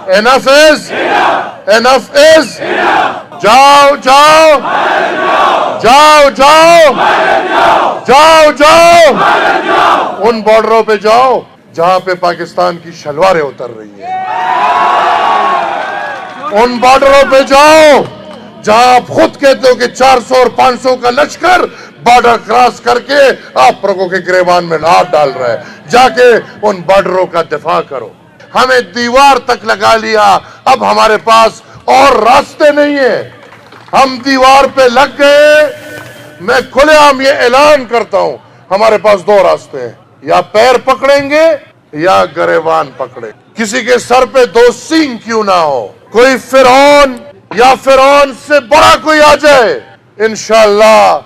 Enough is enough is جاؤ جاؤ جاؤ جاؤ جاؤ جاؤ ان بارڈروں پہ جاؤ جہاں پہ پاکستان کی شلواریں اتر رہی ہیں، ان بارڈروں پہ جاؤ جہاں آپ خود کہتے ہو کہ 400 اور 500 کا لشکر بارڈر کراس کر کے آپ لوگوں کے گریبان میں ہاتھ ڈال رہا ہے، جا کے ان بارڈروں کا دفاع کرو۔ ہمیں دیوار تک لگا لیا، اب ہمارے پاس اور راستے نہیں ہیں، ہم دیوار پہ لگ گئے۔ میں کھلے عام یہ اعلان کرتا ہوں، ہمارے پاس 2 راستے ہیں، یا پیر پکڑیں گے یا گریبان پکڑیں۔ کسی کے سر پہ 2 سینگ کیوں نہ ہو، کوئی فرعون یا فرعون سے بڑا کوئی آ جائے، انشاءاللہ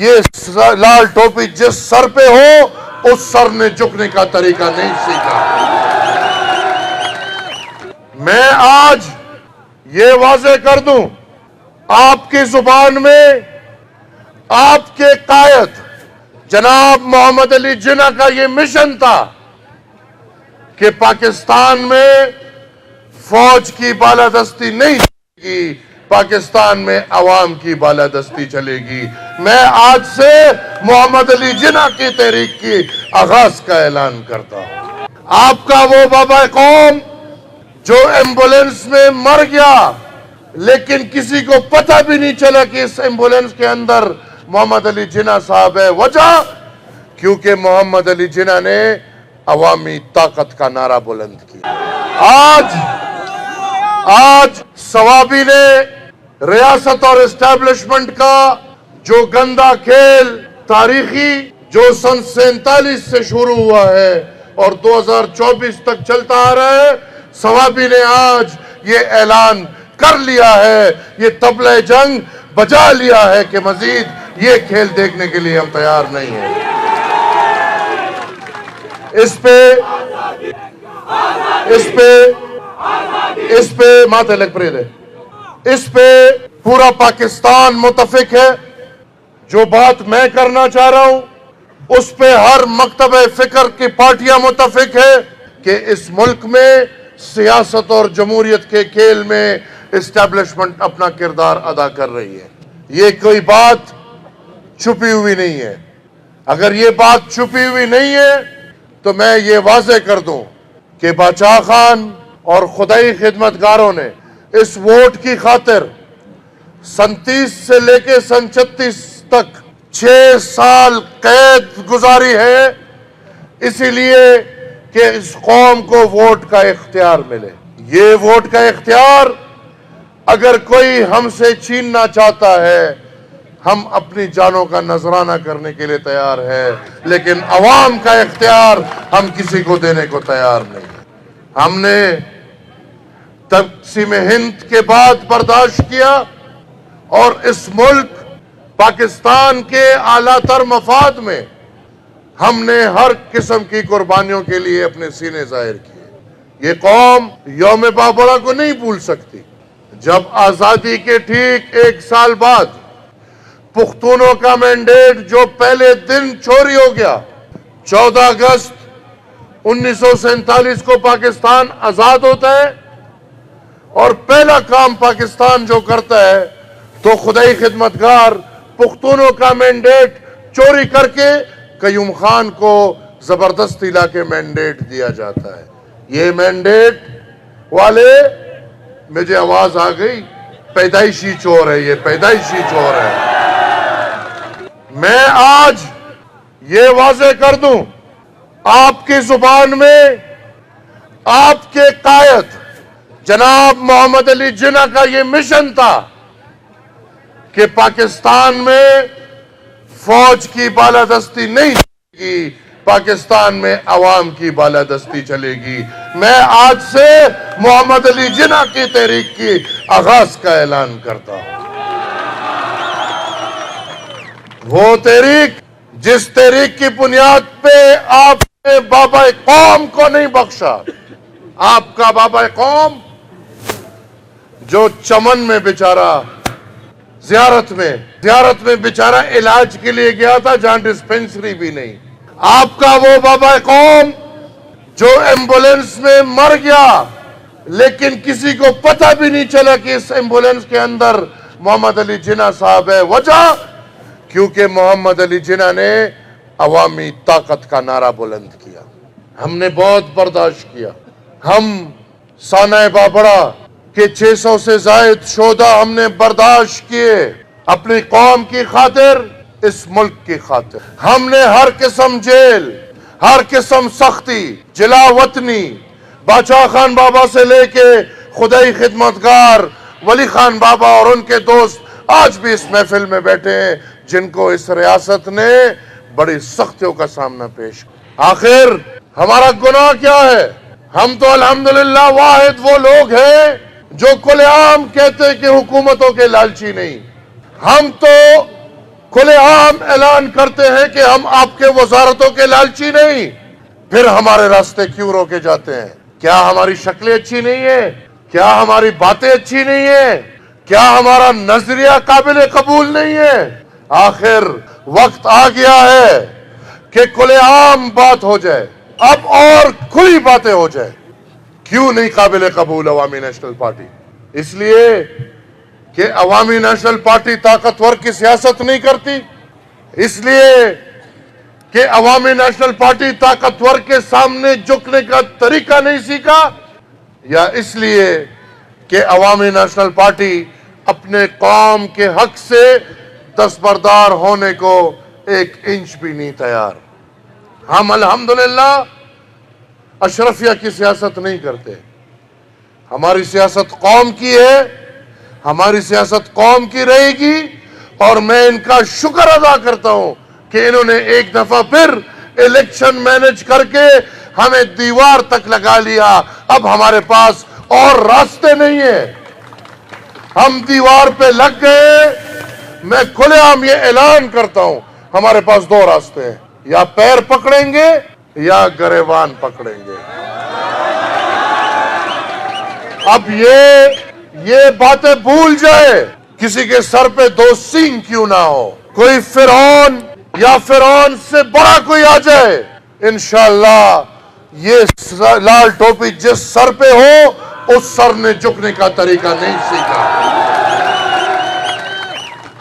یہ لال ٹوپی جس سر پہ ہو اس سر نے جھکنے کا طریقہ نہیں سیکھا۔ میں آج یہ واضح کر دوں، آپ کی زبان میں آپ کے قائد جناب محمد علی جناح کا یہ مشن تھا کہ پاکستان میں فوج کی بالادستی نہیں چلے گی، پاکستان میں عوام کی بالادستی چلے گی۔ میں آج سے محمد علی جناح کی تحریک کی آغاز کا اعلان کرتا ہوں۔ آپ کا وہ بابا قوم جو ایمبولنس میں مر گیا لیکن کسی کو پتہ بھی نہیں چلا کہ اس ایمبولنس کے اندر محمد علی جناح صاحب ہے، وجہ کیونکہ محمد علی جناح نے عوامی طاقت کا نعرہ بلند کیا۔ آج ثوابی نے ریاست اور اسٹیبلشمنٹ کا جو گندا کھیل تاریخی جو سن 47 سے شروع ہوا ہے اور 2024 تک چلتا آ رہا ہے، ثوابی نے آج یہ اعلان کر لیا ہے، یہ طبلہ جنگ بجا لیا ہے کہ مزید یہ کھیل دیکھنے کے لیے ہم تیار نہیں ہیں۔ اس پہ ماتھے لگ پرے دے، اس پہ پورا پاکستان متفق ہے۔ جو بات میں کرنا چاہ رہا ہوں اس پہ ہر مکتب فکر کی پارٹیاں متفق ہے کہ اس ملک میں سیاست اور جمہوریت کے کھیل میں اسٹیبلشمنٹ اپنا کردار ادا کر رہی ہے۔ یہ کوئی بات چھپی ہوئی نہیں ہے۔ اگر یہ بات چھپی ہوئی نہیں ہے تو میں یہ واضح کر دوں کہ باچا خان اور خدائی خدمتگاروں نے اس ووٹ کی خاطر سن 30 سے لے کے سن 36 تک 6 سال قید گزاری ہے، اسی لیے کہ اس قوم کو ووٹ کا اختیار ملے۔ یہ ووٹ کا اختیار اگر کوئی ہم سے چھیننا چاہتا ہے، ہم اپنی جانوں کا نذرانہ کرنے کے لیے تیار ہے، لیکن عوام کا اختیار ہم کسی کو دینے کو تیار نہیں۔ ہم نے تقسیم ہند کے بعد برداشت کیا اور اس ملک پاکستان کے اعلیٰ تر مفاد میں ہم نے ہر قسم کی قربانیوں کے لیے اپنے سینے ظاہر کیے۔ یہ قوم یوم بابرہ کو نہیں بھول سکتی۔ جب آزادی کے ٹھیک 1 سال بعد پختونوں کا مینڈیٹ جو پہلے دن چوری ہو گیا، 14 اگست 1947 کو پاکستان آزاد ہوتا ہے اور پہلا کام پاکستان جو کرتا ہے تو خدائی خدمتگار پختونوں کا مینڈیٹ چوری کر کے قیوم خان کو زبردستی لا کے مینڈیٹ دیا جاتا ہے۔ یہ مینڈیٹ والے مجھے آواز آ گئی، پیدائشی چور ہے، یہ پیدائشی چور ہے۔ میں آج یہ واضح کر دوں، آپ کی زبان میں آپ کے قائد جناب محمد علی جناح کا یہ مشن تھا کہ پاکستان میں فوج کی بالادستی نہیں چلے گی، پاکستان میں عوام کی بالادستی چلے گی۔ میں آج سے محمد علی جناح کی تحریک کی آغاز کا اعلان کرتا ہوں۔ وہ تحریک جس تحریک کی بنیاد پہ آپ نے بابا قوم کو نہیں بخشا، آپ کا بابا قوم جو چمن میں بیچارہ زیارت میں بیچارہ علاج کے لیے گیا تھا جہاں ڈسپینسری بھی نہیں، آپ کا وہ بابا قوم جو ایمبولنس میں مر گیا لیکن کسی کو پتہ بھی نہیں چلا کہ اس ایمبولینس کے اندر محمد علی جناح صاحب ہے. وجہ کیونکہ محمد علی جناح نے عوامی طاقت کا نعرہ بلند کیا. ہم نے بہت برداشت کیا. ہم سانحہ بابڑا کے 600 سے زائد شہداء ہم نے برداشت کیے اپنی قوم کی خاطر, اس ملک کی خاطر. ہم نے ہر قسم جیل, ہر قسم سختی, جلا وطنی, باچا خان بابا سے لے کے خدائی خدمتگار ولی خان بابا اور ان کے دوست آج بھی اس محفل میں بیٹھے ہیں جن کو اس ریاست نے بڑی سختیوں کا سامنا پیش کیا. آخر ہمارا گناہ کیا ہے؟ ہم تو الحمدللہ واحد وہ لوگ ہیں جو کھلے عام کہتے ہیں کہ حکومتوں کے لالچی نہیں. ہم تو کھلے عام اعلان کرتے ہیں کہ ہم آپ کے وزارتوں کے لالچی نہیں. پھر ہمارے راستے کیوں روکے جاتے ہیں؟ کیا ہماری شکلیں اچھی نہیں ہیں؟ کیا ہماری باتیں اچھی نہیں ہیں؟ کیا ہمارا نظریہ قابل قبول نہیں ہے؟ آخر وقت آ گیا ہے کہ کھلے عام بات ہو جائے, اب اور کھلی باتیں ہو جائے. کیوں نہیں قابل قبول عوامی نیشنل پارٹی؟ اس لیے کہ عوامی نیشنل پارٹی طاقتور کی سیاست نہیں کرتی, اس لیے کہ عوامی نیشنل پارٹی طاقتور کے سامنے جھکنے کا طریقہ نہیں سیکھا, یا اس لیے کہ عوامی نیشنل پارٹی اپنے قوم کے حق سے دستبردار ہونے کو 1 انچ بھی نہیں تیار. ہم الحمدللہ اشرفیہ کی سیاست نہیں کرتے. ہماری سیاست قوم کی ہے, ہماری سیاست قوم کی رہے گی, اور میں ان کا شکر ادا کرتا ہوں کہ انہوں نے ایک دفعہ پھر الیکشن مینج کر کے ہمیں دیوار تک لگا لیا. اب ہمارے پاس اور راستے نہیں ہیں, ہم دیوار پہ لگ گئے. میں کھلے عام یہ اعلان کرتا ہوں ہمارے پاس 2 راستے ہیں, یا پیر پکڑیں گے یا گریبان پکڑیں گے. اب یہ باتیں بھول جائے, کسی کے سر پہ 2 سینگ کیوں نہ ہو, کوئی فرعون یا فرعون سے بڑا کوئی آ جائے, انشاءاللہ یہ لال ٹوپی جس سر پہ ہو اس سر نے جھکنے کا طریقہ نہیں سیکھا.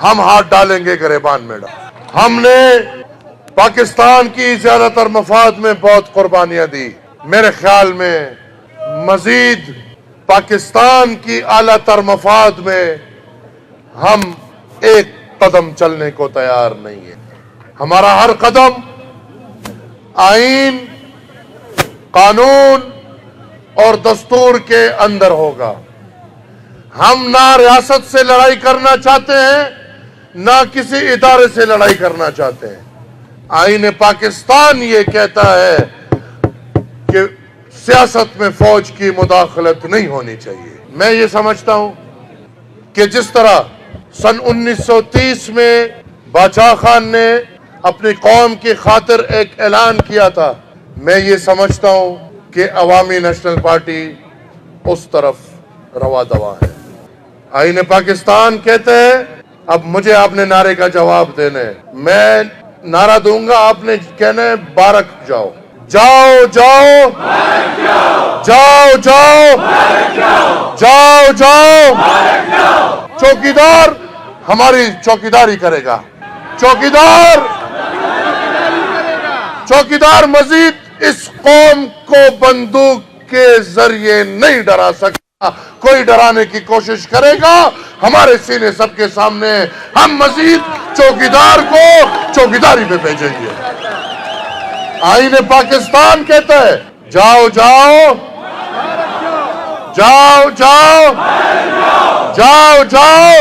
ہم ہاتھ ڈالیں گے گریبان میں. ہم نے پاکستان کی زیادہ تر مفاد میں بہت قربانیاں دی. میرے خیال میں مزید پاکستان کی اعلیٰ تر مفاد میں ہم ایک قدم چلنے کو تیار نہیں ہیں. ہمارا ہر قدم آئین, قانون اور دستور کے اندر ہوگا. ہم نہ ریاست سے لڑائی کرنا چاہتے ہیں, نہ کسی ادارے سے لڑائی کرنا چاہتے ہیں. آئین پاکستان یہ کہتا ہے کہ سیاست میں فوج کی مداخلت نہیں ہونی چاہیے. میں یہ سمجھتا ہوں کہ جس طرح سن 1930 میں باچا خان نے اپنی قوم کی خاطر ایک اعلان کیا تھا, میں یہ سمجھتا ہوں کہ عوامی نیشنل پارٹی اس طرف روا دوا ہے. آئین پاکستان کہتے ہیں اب مجھے آپ نے نعرے کا جواب دینا ہے. میں نعرہ دوں گا, آپ نے کہنا ہے بارک جاؤ, جاؤ جاؤ جاؤ جاؤ جاؤ جاؤ. چوکیدار ہماری چوکیداری کرے گا. چوکیدار مزید اس قوم کو بندوق کے ذریعے نہیں ڈرا سکتا. کوئی ڈرانے کی کوشش کرے گا ہمارے سینے سب کے سامنے, ہم مزید چوکیدار کو چوکیداری پہ بھیجیں گے. آئین پاکستان کہتا ہے جاؤ جاؤ جاؤ جاؤ جاؤ جاؤ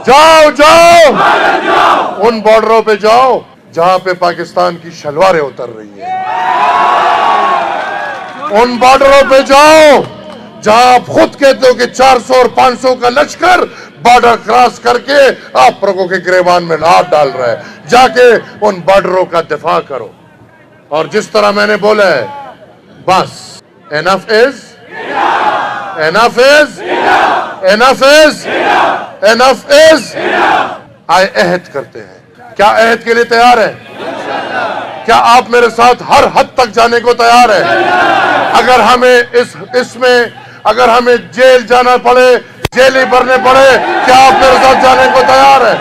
جاؤ جاؤ. ان بارڈروں پہ جاؤ جہاں پہ پاکستان کی شلواریں اتر رہی ہیں. ان بارڈروں پہ جاؤ جہاں آپ خود کہتے ہو کہ 400 اور 500 کا لشکر بارڈر کراس کر کے آپ لوگوں کے گریبان میں ہاتھ ڈال رہا ہے. جا کے ان بارڈروں کا دفاع کرو. اور جس طرح میں نے بولا ہے, بس enough is enough is enough is enough is. آئے عہد کرتے ہیں. کیا عہد کے لیے تیار ہے؟ کیا آپ میرے ساتھ ہر حد تک جانے کو تیار ہے؟ اگر ہمیں اس میں اگر ہمیں جیل جانا پڑے، جیلی بھرنے پڑے، کیا آپ میرے ساتھ جانے کو تیار ہیں؟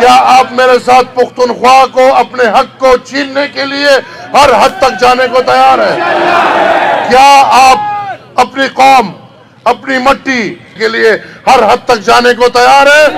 کیا آپ میرے ساتھ پختونخوا کو اپنے حق کو چھیننے کے لیے ہر حد تک جانے کو تیار ہیں؟ کیا آپ اپنی قوم، اپنی مٹی کے لیے ہر حد تک جانے کو تیار ہیں؟